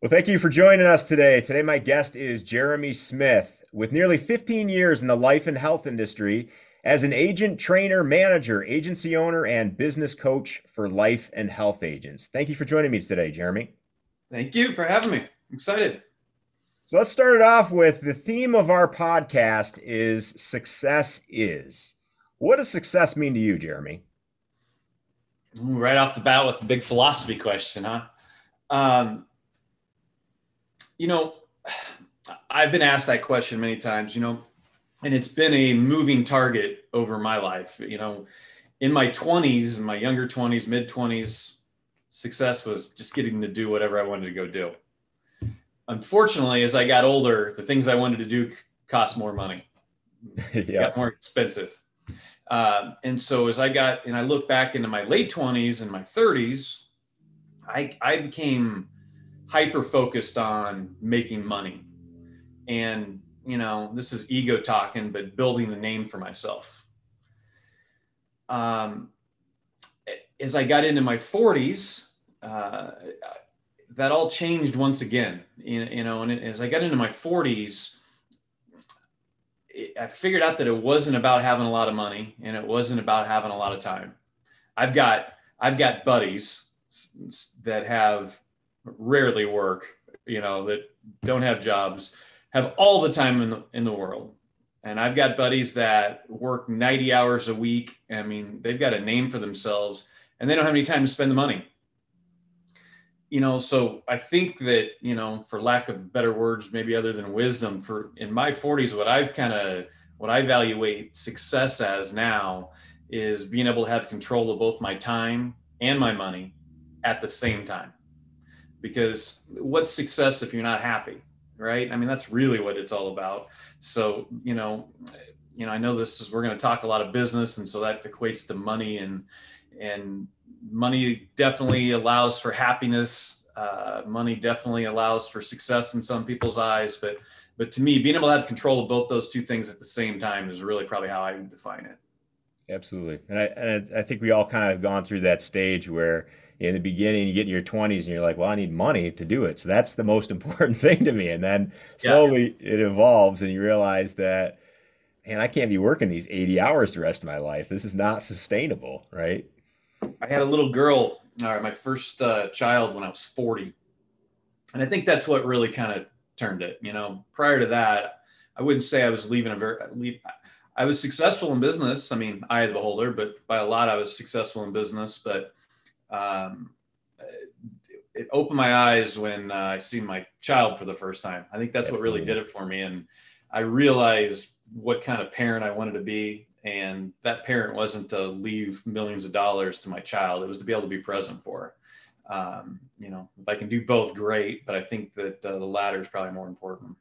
Well, thank you for joining us today. Today, my guest is Jeremy Smith. With nearly 15 years in the life and health industry as an agent, trainer, manager, agency owner, and business coach for life and health agents. Thank you for joining me today, Jeremy. Thank you for having me. I'm excited. So let's start it off with the theme of our podcast is success is. What does success mean to you, Jeremy? Ooh, right off the bat with a big philosophy question, huh? Um, you know, I've been asked that question many times, and it's been a moving target over my life. In my 20s, in my younger 20s, mid 20s, success was just getting to do whatever I wanted to go do. Unfortunately, as I got older, the things I wanted to do cost more money, got Yep. more expensive. And so as I look back into my late 20s and my 30s, I became hyper focused on making money. And, this is ego talking, but building a name for myself. Um, as I got into my 40s, that all changed once again, and as I got into my 40s, I figured out that it wasn't about having a lot of money and it wasn't about having a lot of time. I've got I've got buddies that have rarely work, that don't have jobs, have all the time in the world. And I've got buddies that work 90 hours a week. I mean, they've got a name for themselves and they don't have any time to spend the money. So I think that, for lack of better words, maybe other than wisdom, for in my 40s, what I evaluate success as now is being able to have control of both my time and my money at the same time. Because what's success if you're not happy, right? I mean, that's really what it's all about. So, I know we're going to talk a lot of business, and so that equates to money, and money definitely allows for happiness. Money definitely allows for success in some people's eyes, but to me, being able to have control of both those two things at the same time is really probably how I would define it. Absolutely. And I think we all kind of gone through that stage where in the beginning you get in your 20s and you're like, well, I need money to do it. So that's the most important thing to me. And then Yeah, slowly it evolves and you realize that, man, I can't be working these 80 hours the rest of my life. This is not sustainable, right? I had a little girl, my first child, when I was 40, and I think that's what really kind of turned it. Prior to that, I wouldn't say I was I was successful in business. I mean, eye of the beholder, but by a lot, I was successful in business. But um, it opened my eyes when I seen my child for the first time. I think that's what really did Absolutely. it for me, and I realized what kind of parent I wanted to be. And that parent wasn't to leave millions of dollars to my child; it was to be able to be present for her. If I can do both, great. But I think that the latter is probably more important.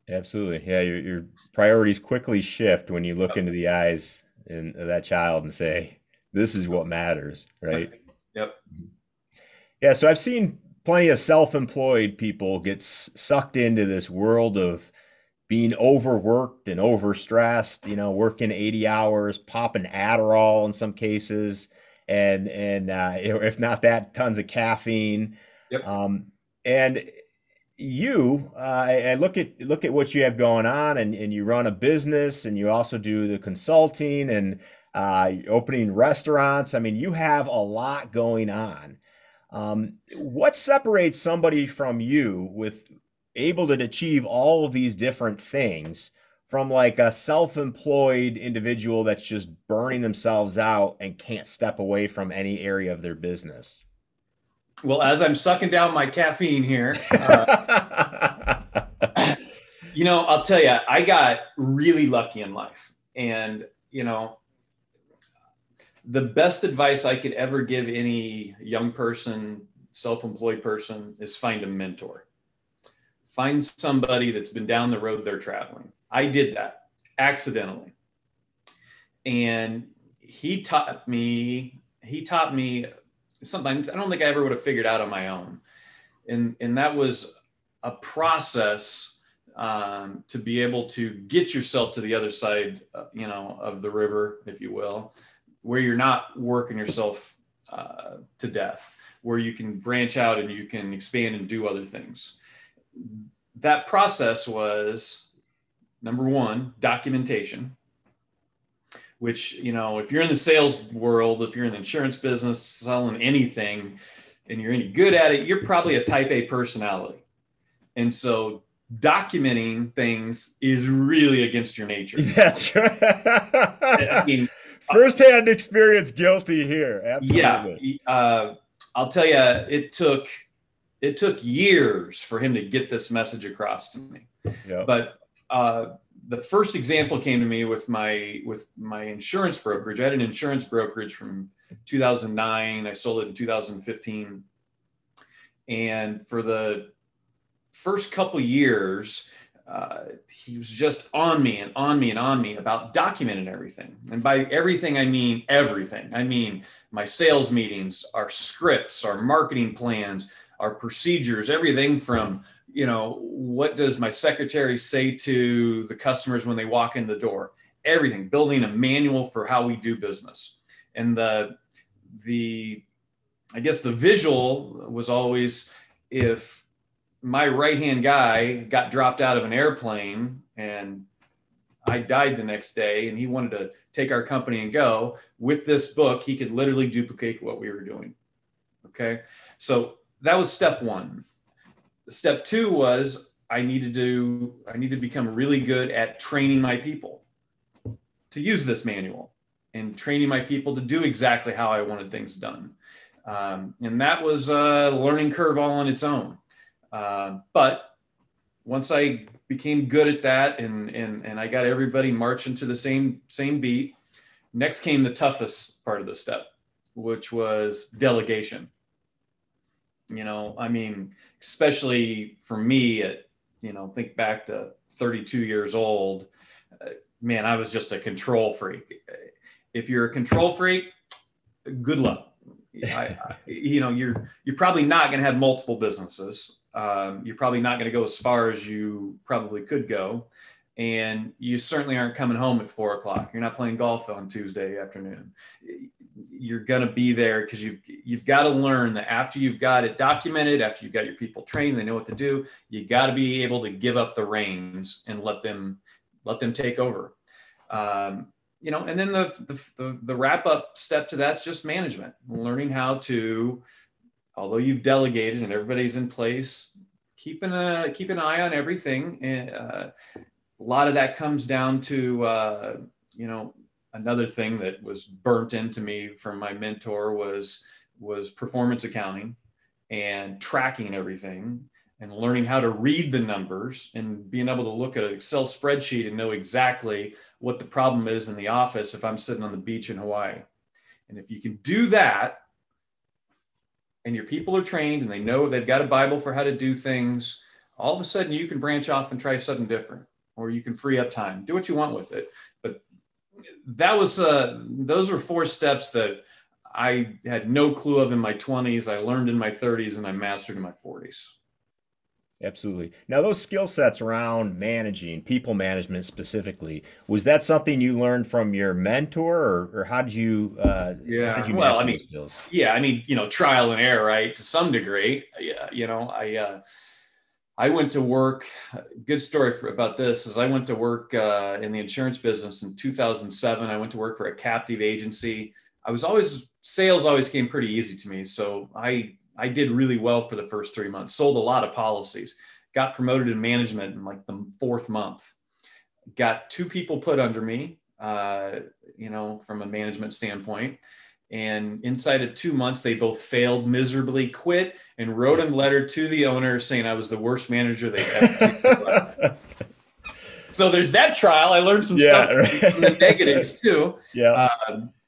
Absolutely. Yeah, your priorities quickly shift when you look into the eyes of that child and say, this is what matters, Yep. right? Yep. Yeah, so I've seen plenty of self-employed people get sucked into this world of being overworked and overstressed, working 80 hours, popping Adderall in some cases, and if not that, tons of caffeine. Yep. And I look at what you have going on, and you run a business, and you also do the consulting and opening restaurants. I mean, you have a lot going on. What separates somebody from you with able to achieve all of these different things from like a self-employed individual that's just burning themselves out and can't step away from any area of their business? Well, as I'm sucking down my caffeine here, I'll tell you, I got really lucky in life, and the best advice I could ever give any young person, self-employed person, is find a mentor. Find somebody that's been down the road they're traveling. I did that accidentally. And he taught me something I don't think I ever would have figured out on my own. And that was a process, to be able to get yourself to the other side, of the river, if you will, where you're not working yourself to death, where you can branch out and you can expand and do other things. that process was, number one, documentation, which, you know, if you're in the sales world, if you're in the insurance business, selling anything, and you're any good at it, you're probably a type A personality. And so documenting things is really against your nature. That's right. I mean, Firsthand experience guilty here. yeah, Absolutely. I'll tell you, it took years for him to get this message across to me. Yeah. But the first example came to me with my insurance brokerage. I had an insurance brokerage from 2009. I sold it in 2015, and for the first couple years, he was just on me and on me and on me about documenting everything. And by everything, I mean everything. I mean my sales meetings, our scripts, our marketing plans, our procedures, everything from, you know, what does my secretary say to the customers when they walk in the door? Everything, building a manual for how we do business. And I guess the visual was always, if my right-hand guy got dropped out of an airplane and I died the next day and he wanted to take our company and go, with this book, he could literally duplicate what we were doing. Okay. So that was step one. Step two was I needed to become really good at training my people to use this manual and training my people to do exactly how I wanted things done. And that was a learning curve all on its own. But once I became good at that and I got everybody marching to the same beat, next came the toughest part of the step, which was delegation. You know, I mean, especially for me at, you know, think back to 32 years old, man, I was just a control freak. If you're a control freak, good luck. You know, you're probably not going to have multiple businesses. You're probably not going to go as far as you probably could go. And you certainly aren't coming home at 4 o'clock. You're not playing golf on Tuesday afternoon. You're going to be there because you've got to learn that after you've got it documented, after you've got your people trained, they know what to do. You got to be able to give up the reins and let them take over. You know, and then the wrap up step to that's just management, learning how to, although you've delegated and everybody's in place, keep an eye on everything. And a lot of that comes down to, you know, another thing that was burnt into me from my mentor was performance accounting and tracking everything and learning how to read the numbers and being able to look at an Excel spreadsheet and know exactly what the problem is in the office if I'm sitting on the beach in Hawaii. And if you can do that, and your people are trained and they know they've got a Bible for how to do things, all of a sudden you can branch off and try something different, or you can free up time, do what you want with it. But that was, those were 4 steps that I had no clue of in my 20s. I learned in my 30s and I mastered in my 40s. Absolutely. Now, those skill sets around managing, people management specifically, was that something you learned from your mentor, or how did you Yeah. Well, I master mean, those skills? yeah, I mean, you know, trial and error, right? To some degree. Yeah, you know, I went to work. Good story about this is I went to work in the insurance business in 2007. I went to work for a captive agency. Sales always came pretty easy to me. So I did really well for the first 3 months, sold a lot of policies, got promoted to management in like the 4th month, got 2 people put under me, you know, from a management standpoint. And inside of 2 months, they both failed miserably, quit, and wrote a letter to the owner saying I was the worst manager they've ever. So there's that trial. I learned some stuff from the negatives too. Yeah.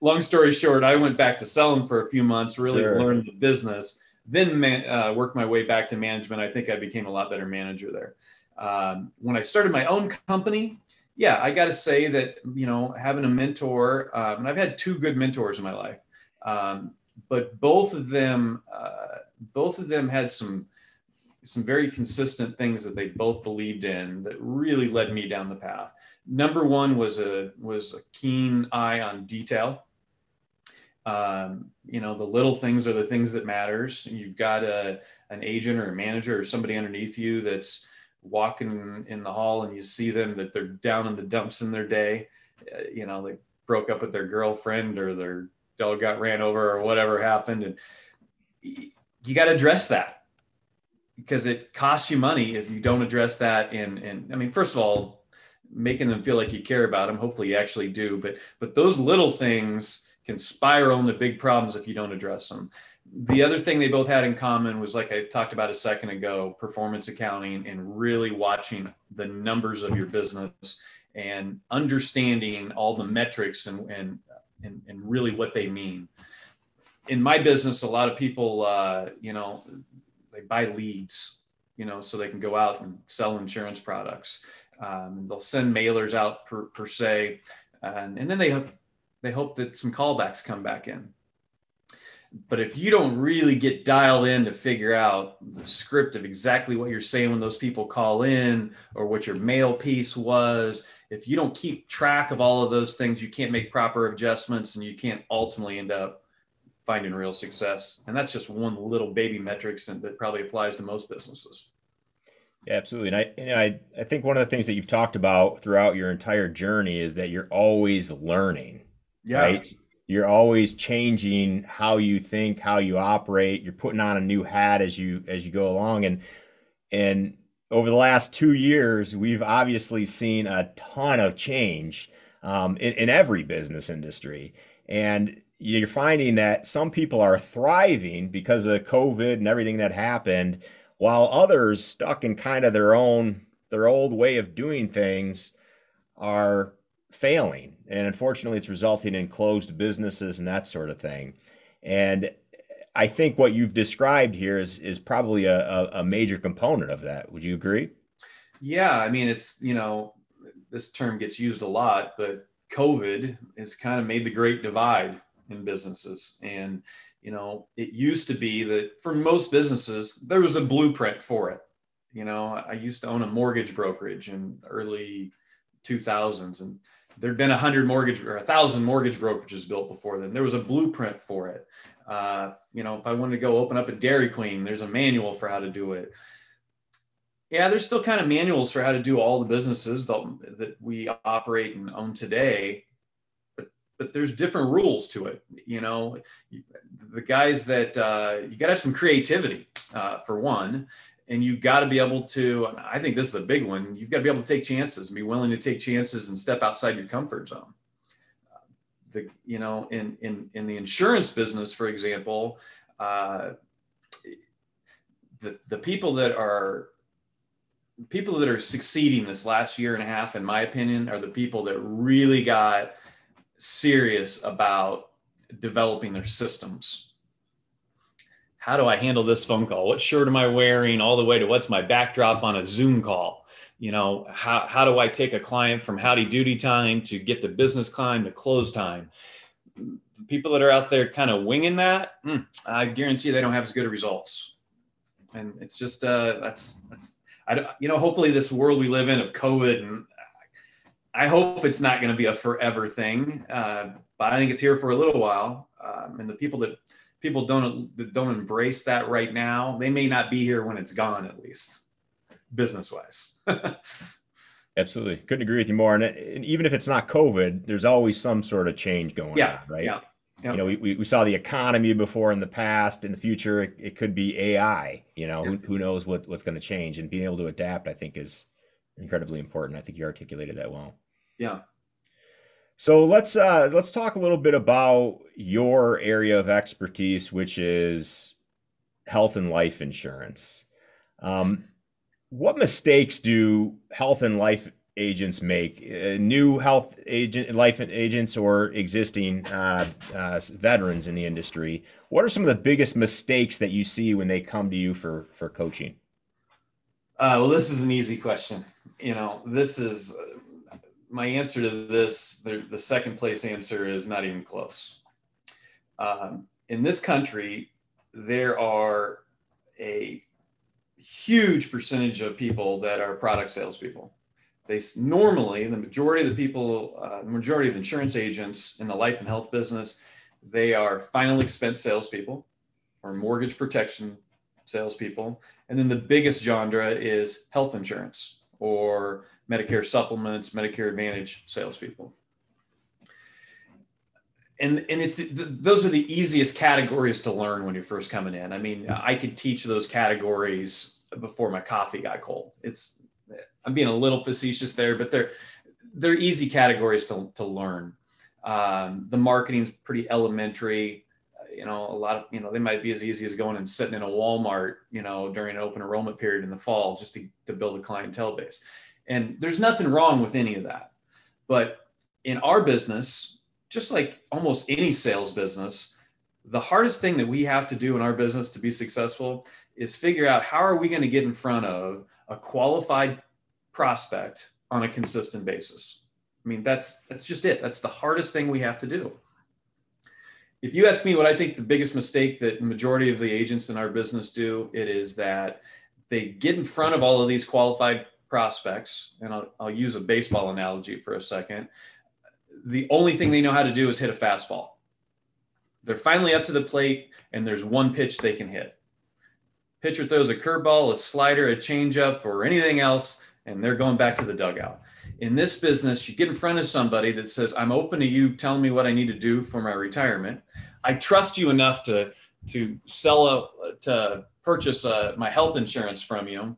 Long story short, I went back to selling for a few months, really learned the business, then worked my way back to management. I think I became a lot better manager there. When I started my own company, yeah, I got to say that, you know, having a mentor, and I've had 2 good mentors in my life, but both of them had some very consistent things that they both believed in that really led me down the path. Number one was a keen eye on detail. The little things are the things that matters. You've got an agent or a manager or somebody underneath you that's walking in the hall and you see them that they're down in the dumps in their day. They broke up with their girlfriend or their dog got ran over or whatever happened. And you got to address that because it costs you money if you don't address that. And I mean, first of all, making them feel like you care about them. Hopefully you actually do. But those little things can spiral into big problems if you don't address them. The other thing they both had in common was, like I talked about a second ago, performance accounting and really watching the numbers of your business and understanding all the metrics and really what they mean. In my business, a lot of people, they buy leads, so they can go out and sell insurance products. They'll send mailers out per se, and then they hope that some callbacks come back in. But if you don't really get dialed in to figure out the script of exactly what you're saying when those people call in or what your mail piece was, if you don't keep track of all of those things, you can't make proper adjustments and you can't ultimately end up finding real success. And that's just one little baby metrics that probably applies to most businesses. Yeah, absolutely. And I think one of the things that you've talked about throughout your entire journey is that you're always learning, Yeah. right? You're always changing how you think, how you operate. You're putting on a new hat as you go along. And over the last 2 years, we've obviously seen a ton of change in every business industry. And you're finding that some people are thriving because of COVID and everything that happened, while others stuck in kind of their old way of doing things are failing. And unfortunately, it's resulting in closed businesses and that sort of thing. And I think what you've described here is probably a major component of that. Would you agree? Yeah. I mean, it's, this term gets used a lot, but COVID has kind of made the great divide in businesses. And, it used to be that for most businesses, there was a blueprint for it. I used to own a mortgage brokerage in early 2000s, and there'd been 1,000 mortgage brokerages built before then. There was a blueprint for it. If I wanted to go open up a Dairy Queen, there's a manual for how to do it. Yeah, there's still kind of manuals for how to do all the businesses that we operate and own today, but there's different rules to it. The guys that you got to have some creativity for one, and you've got to be able to. I think this is a big one. You've got to be able to take chances and be willing to take chances and step outside your comfort zone. In the insurance business, for example, the people that are succeeding this last year and a half, in my opinion, are the people that really got serious about developing their systems. How do I handle this phone call? What shirt am I wearing? All the way to what's my backdrop on a Zoom call? How do I take a client from howdy doody time to get the business time to close time? People that are out there kind of winging that, I guarantee they don't have as good of results. And it's just, hopefully this world we live in of COVID, and I hope it's not going to be a forever thing, but I think it's here for a little while. And the people that don't embrace that right now, they may not be here when it's gone, at least business wise. Absolutely. Couldn't agree with you more. And even if it's not COVID, there's always some sort of change going on, right? Yeah. Yep. We saw the economy before in the past. In the future, it could be AI. Who knows what's going to change, and being able to adapt, I think, is incredibly important. I think you articulated that well. Yeah. So let's talk a little bit about your area of expertise, which is health and life insurance. What mistakes do health and life agents make? New life agents, or existing veterans in the industry? What are some of the biggest mistakes that you see when they come to you for coaching? Well, this is an easy question. This is my answer to this. The second place answer is not even close. In this country, there are a huge percentage of people that are product salespeople. Normally, the majority of the insurance agents in the life and health business, They are final expense salespeople or mortgage protection salespeople. And then the biggest genre is health insurance or Medicare supplements, Medicare Advantage salespeople. And those are the easiest categories to learn when you're first coming in. I mean, I could teach those categories before my coffee got cold. I'm being a little facetious there, but they're easy categories to learn. The marketing's pretty elementary. A lot of, they might be as easy as going and sitting in a Walmart, during an open enrollment period in the fall, just to build a clientele base. And there's nothing wrong with any of that. But in our business, just like almost any sales business, the hardest thing that we have to do in our business to be successful is figure out how are we going to get in front of a qualified prospect on a consistent basis. I mean, that's just it. That's the hardest thing we have to do. If you ask me what I think the biggest mistake that the majority of the agents in our business do, it is that they get in front of all of these qualified prospects. And I'll use a baseball analogy for a second. The only thing they know how to do is hit a fastball. They're finally up to the plate and there's one pitch they can hit. Pitcher throws a curveball, a slider, a changeup, or anything else, and they're going back to the dugout. In this business, you get in front of somebody that says, I'm open to you telling me what I need to do for my retirement. I trust you enough to purchase my health insurance from you.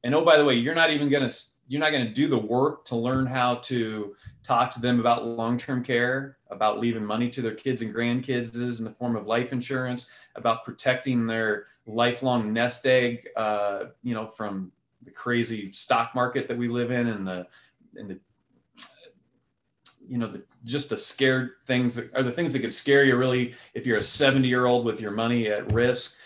And oh, by the way, you're not going to do the work to learn how to talk to them about long-term care, about leaving money to their kids and grandkids in the form of life insurance, about protecting their lifelong nest egg, from the crazy stock market that we live in, and just the scared things that are the things that could scare you really if you're a 70-year-old with your money at risk.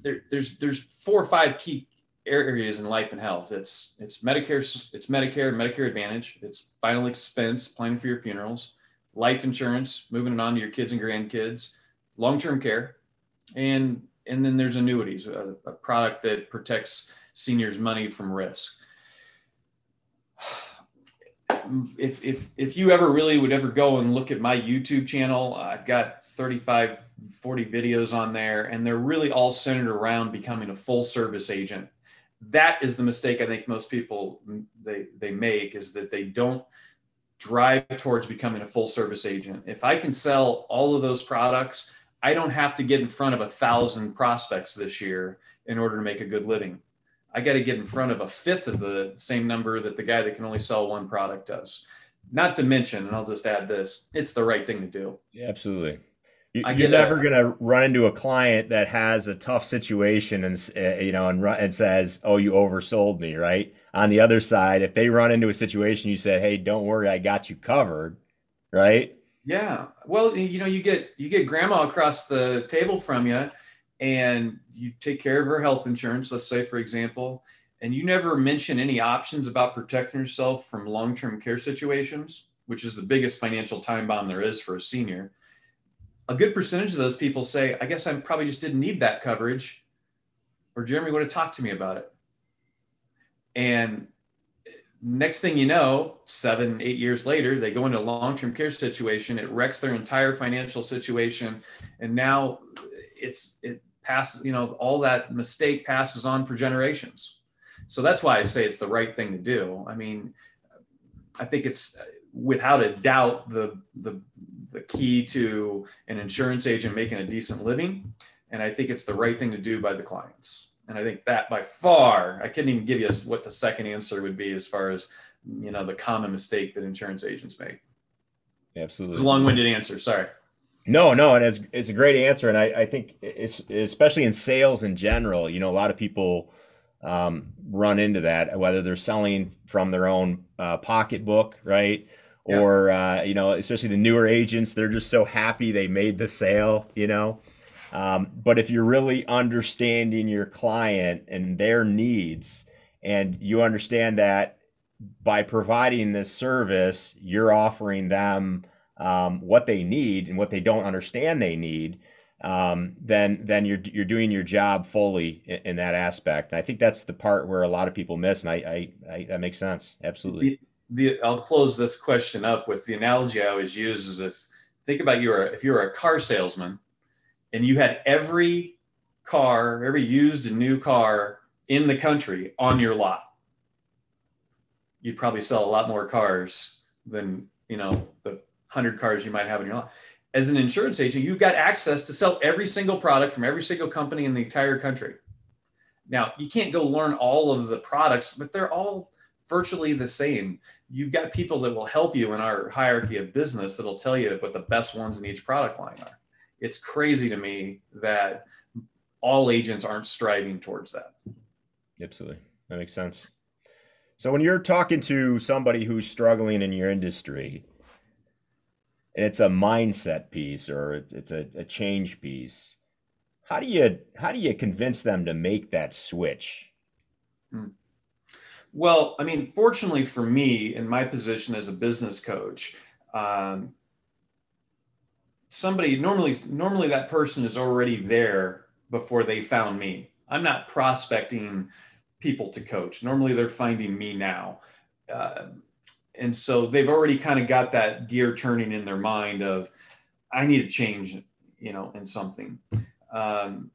There's 4 or 5 key areas in life and health. It's Medicare Advantage. It's final expense, planning for your funerals, life insurance, moving it on to your kids and grandkids, long-term care, and then there's annuities, a product that protects seniors' money from risk. If you ever really would ever go and look at my YouTube channel, I've got 35, 40 videos on there, and they're really all centered around becoming a full service agent. That is the mistake I think most people they make, is that they don't drive towards becoming a full service agent. If I can sell all of those products, I don't have to get in front of 1,000 prospects this year in order to make a good living. I got to get in front of 1/5 of the same number that the guy that can only sell one product does. Not to mention, and I'll just add this, it's the right thing to do. Yeah, absolutely. You're never going to run into a client that has a tough situation and says, "Oh, you oversold me," right? On the other side, if they run into a situation, you said, "Hey, don't worry, I got you covered," right? Yeah. Well, you get grandma across the table from you, and you take care of her health insurance, let's say, for example, and you never mention any options about protecting yourself from long-term care situations, which is the biggest financial time bomb there is for a senior. A good percentage of those people say, I guess I probably just didn't need that coverage, or Jeremy would have talked to me about it. And next thing you know, 7, 8 years later, they go into a long-term care situation. It wrecks their entire financial situation. And now it passes, all that mistake passes on for generations. So that's why I say it's the right thing to do. I mean, I think it's without a doubt the key to an insurance agent making a decent living. And I think it's the right thing to do by the clients. And I think that by far, I couldn't even give you what the second answer would be as far as, the common mistake that insurance agents make. Absolutely. It's a long-winded answer. Sorry. No, and it's a great answer. And I think it's, especially in sales in general, a lot of people run into that, whether they're selling from their own pocketbook, right? Yeah. Or, especially the newer agents, they're just so happy they made the sale, But if you're really understanding your client and their needs, and you understand that by providing this service, you're offering them what they need and what they don't understand they need, then you're doing your job fully in that aspect. And I think that's the part where a lot of people miss, and I that makes sense. Absolutely. I'll close this question up with the analogy I always use is if think about if you were a car salesman and you had every car, every used and new car in the country on your lot, you'd probably sell a lot more cars than, the 100 cars you might have in your lot. As an insurance agent, you've got access to sell every single product from every single company in the entire country. Now, you can't go learn all of the products, but they're all virtually the same. You've got people that will help you in our hierarchy of business that'll tell you what the best ones in each product line are. It's crazy to me that all agents aren't striving towards that. Absolutely. That makes sense. So when you're talking to somebody who's struggling in your industry, and it's a mindset piece or it's a change piece, how do you convince them to make that switch? Hmm. Well, I mean, fortunately for me, in my position as a business coach, um, somebody normally that person is already there before they found me. I'm not prospecting people to coach. Normally, they're finding me now. Uh, and so they've already kind of got that gear turning in their mind of, I need to change, in something. Um,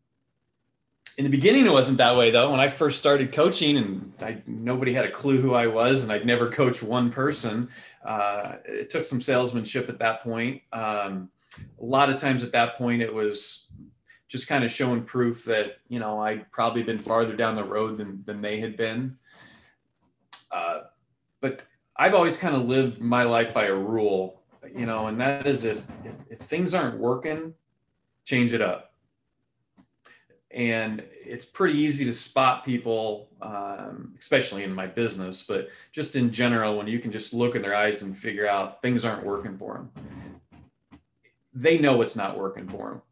in the beginning, it wasn't that way though. When I first started coaching and nobody had a clue who I was and I'd never coached one person, it took some salesmanship at that point. A lot of times at that point, it was just kind of showing proof that, I'd probably been farther down the road than they had been. But I've always kind of lived my life by a rule, and that is if things aren't working, change it up. And it's pretty easy to spot people, especially in my business, but just in general, when you can just look in their eyes and figure out things aren't working for them. They know it's not working for them.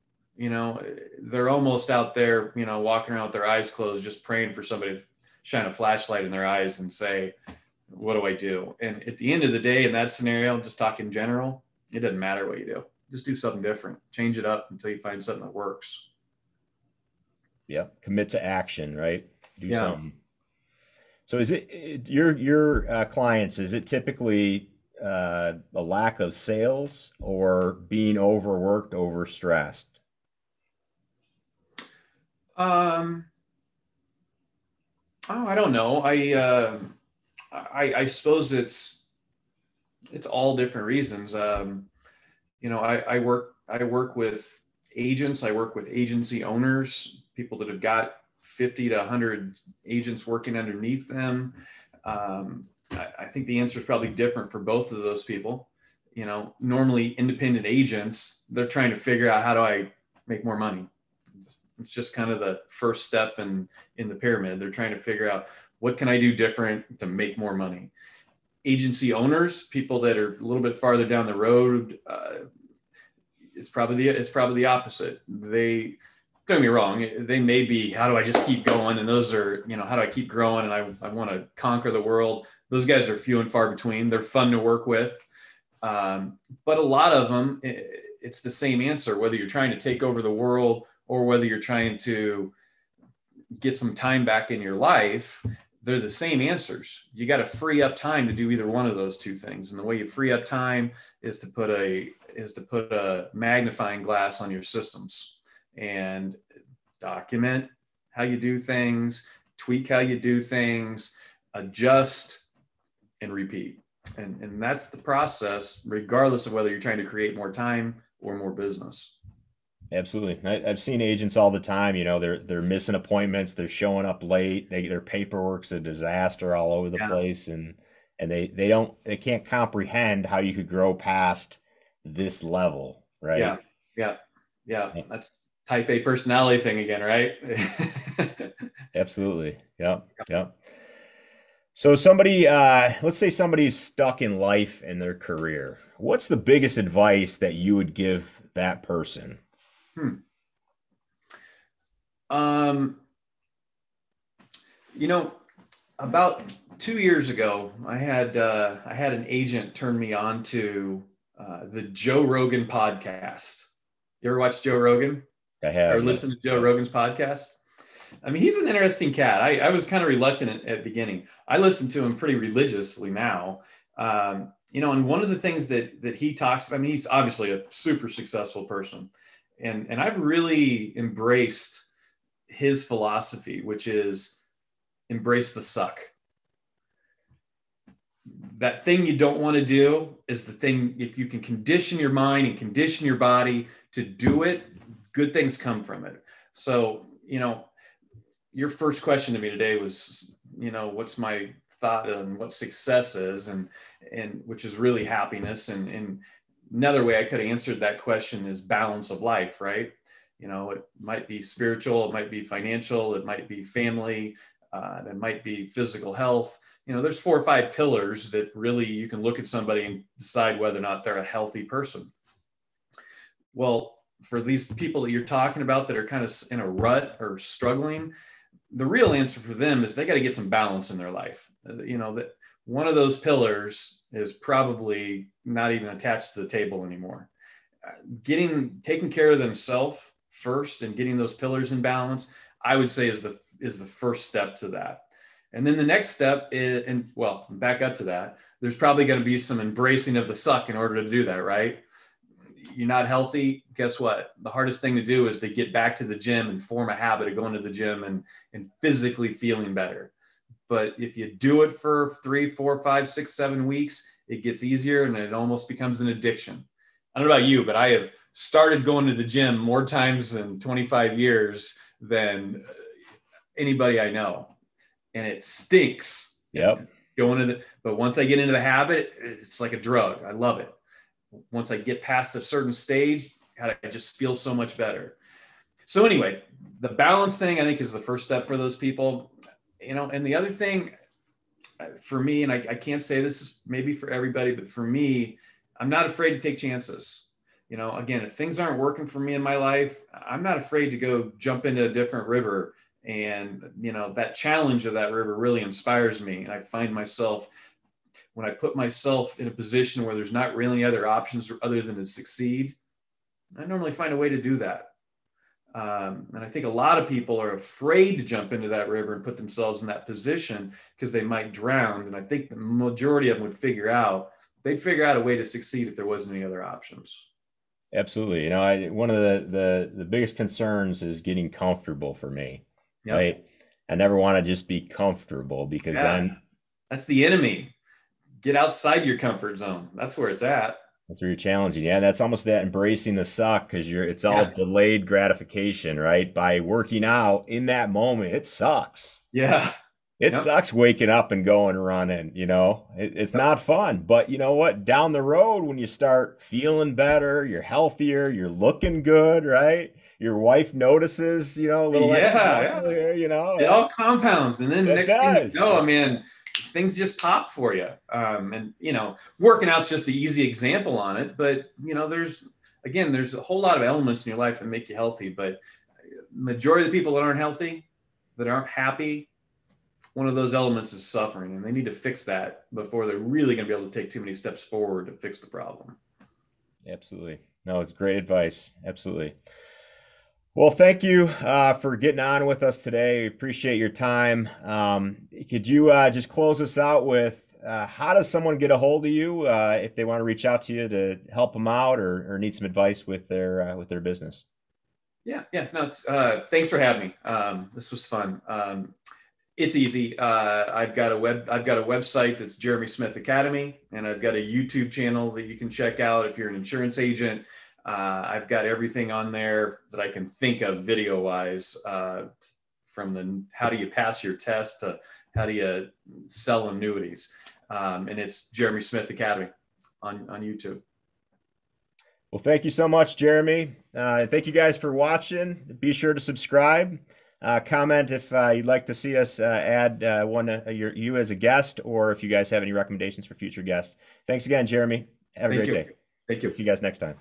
They're almost out there, walking around with their eyes closed, just praying for somebody to shine a flashlight in their eyes and say, what do I do? And at the end of the day, in that scenario, just talk in general, it doesn't matter what you do. Just do something different. Change it up until you find something that works. Yeah, commit to action, right? Do Yeah. something. So is it your clients? Is it typically a lack of sales or being overworked, overstressed? Um, oh, I don't know. I suppose it's all different reasons. I work with agents. I work with agency owners, people that have got 50 to 100 agents working underneath them. I think the answer is probably different for both of those people. Normally independent agents, they're trying to figure out, how do I make more money? It's just kind of the first step in the pyramid. They're trying to figure out, what can I do different to make more money? Agency owners, people that are a little bit farther down the road, it's probably the opposite. They, don't get me wrong, they may be, how do I just keep going? And those are, how do I keep growing? And I want to conquer the world. Those guys are few and far between. They're fun to work with. But a lot of them, it's the same answer, whether you're trying to take over the world or whether you're trying to get some time back in your life. They're the same answers. You got to free up time to do either one of those two things. And the way you free up time is to put a magnifying glass on your systems and document how you do things, tweak how you do things, adjust, and repeat. And that's the process, regardless of whether you're trying to create more time or more business. Absolutely. I've seen agents all the time, they're missing appointments, they're showing up late, their paperwork's a disaster all over the Yeah. place, and they can't comprehend how you could grow past this level, Yeah. right? Yeah. Yeah. That's type A personality thing again, right? Absolutely. Yep. Yep. So let's say somebody's stuck in life and their career. What's the biggest advice that you would give that person? Hmm. Um, you know, about 2 years ago, I had an agent turn me on to the Joe Rogan podcast. You ever watch Joe Rogan I or have, listen yes. to Joe Yeah. Rogan's podcast? I mean, he's an interesting cat. I was kind of reluctant at the beginning. I listen to him pretty religiously now. And one of the things that he talks about, I mean, he's obviously a super successful person, and I've really embraced his philosophy, which is embrace the suck. That thing you don't want to do is the thing. If you can condition your mind and condition your body to do it, good things come from it. So, your first question to me today was, what's my thought on what success is, and which is really happiness. And another way I could have answered that question is balance of life, right? It might be spiritual, it might be financial, it might be family, it might be physical health. There's 4 or 5 pillars that really you can look at somebody and decide whether or not they're a healthy person. Well, for these people that you're talking about that are kind of in a rut or struggling, the real answer for them is they got to get some balance in their life. That one of those pillars is probably not even attached to the table anymore. Taking care of themselves first and getting those pillars in balance, I would say is the first step to that. And then the next step is, and well, back up to that, there's probably going to be some embracing of the suck in order to do that, right? You're not healthy. Guess what? The hardest thing to do is to get back to the gym and form a habit of going to the gym and physically feeling better. But if you do it for 3, 4, 5, 6, 7 weeks, it gets easier and it almost becomes an addiction. I don't know about you, but I have started going to the gym more times in 25 years than anybody I know. And it stinks. Yep. But once I get into the habit, it's like a drug. I love it. Once I get past a certain stage, I just feel so much better. So anyway, the balance thing, I think, is the first step for those people. And the other thing for me, and I can't say this is maybe for everybody, but for me, I'm not afraid to take chances. Again, if things aren't working for me in my life, I'm not afraid to go jump into a different river. And, that challenge of that river really inspires me. And I find myself, when I put myself in a position where there's not really any other options other than to succeed, I normally find a way to do that. And I think a lot of people are afraid to jump into that river and put themselves in that position because they might drown. And I think the majority of them would they'd figure out a way to succeed if there wasn't any other options. Absolutely. One of the biggest concerns is getting comfortable for me, Yep. right? I never want to just be comfortable because Yeah. then That's the enemy. Get outside your comfort zone. That's where it's at. that's where you're challenging. Yeah, that's almost that embracing the suck because it's all Yeah. delayed gratification, right? By working out in that moment, it sucks. Yeah. It Yep. sucks waking up and going running, it's Yep. not fun. But you know what? Down the road, when you start feeling better, you're healthier, you're looking good, right? Your wife notices, a little extra Yeah. muscle Yeah. here, It all compounds. And then it next thing you does. know, I mean, things just pop for you. And, working out's just the easy example on it. But, there's a whole lot of elements in your life that make you healthy. But majority of the people that aren't healthy, that aren't happy, one of those elements is suffering, and they need to fix that before they're really going to be able to take too many steps forward to fix the problem. Absolutely. No, it's great advice. Absolutely. Well, thank you for getting on with us today. We appreciate your time. Could you just close us out with how does someone get a hold of you if they want to reach out to you to help them out or need some advice with their business? Yeah, yeah. No, thanks for having me. This was fun. It's easy. I've got a website that's Jeremy Smith Academy, and I've got a YouTube channel that you can check out if you're an insurance agent. I've got everything on there that I can think of video wise, from the how do you pass your test to how do you sell annuities. And it's Jeremy Smith Academy on YouTube. Well, thank you so much, Jeremy. Thank you guys for watching. Be sure to subscribe. Comment if you'd like to see us add you as a guest, or if you guys have any recommendations for future guests. Thanks again, Jeremy. Have a Thank great you. day. Thank you. See you guys next time.